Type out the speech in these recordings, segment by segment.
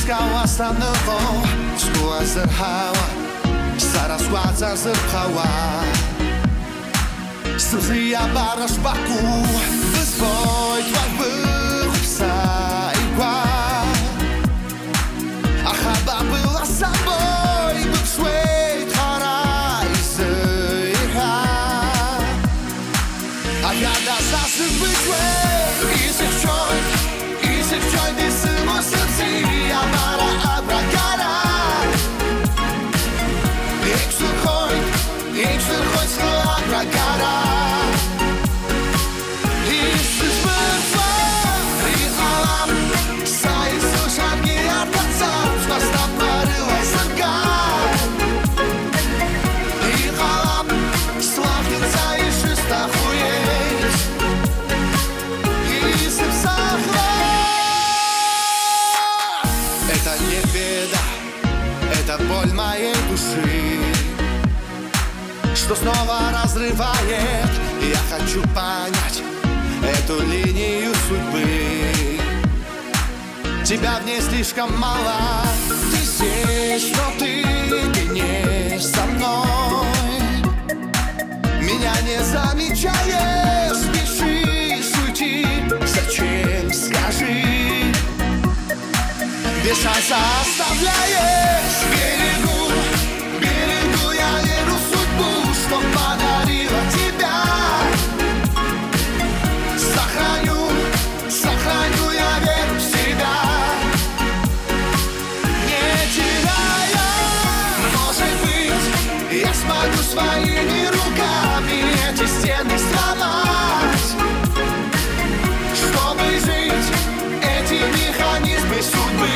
Skała stanęło, szkoła zerchała, stara składza zerchała. Студия бараш Баку, свой твой был сайгва. А хаба была с собой, был свой харайзыга. А я досасы быть и севчой, ты сымо сердце, я бара абрагара. Ik zul gooit schlag abragara. Это не беда, это боль моей души, что снова разрывает. Я хочу понять эту линию судьбы. Тебя в ней слишком мало. Ты здесь, но ты не со мной. Меня не замечаешь, спешишь уйти. Зачем, скажи? Без шанса оставляешь. Берегу я веру в судьбу, что подарила тебя. Сохраню я веру в себя. Не теряя, может быть, я смогу своими руками эти стены сломать, чтобы жить эти механизмы судьбы.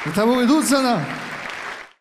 И тому идут за нами.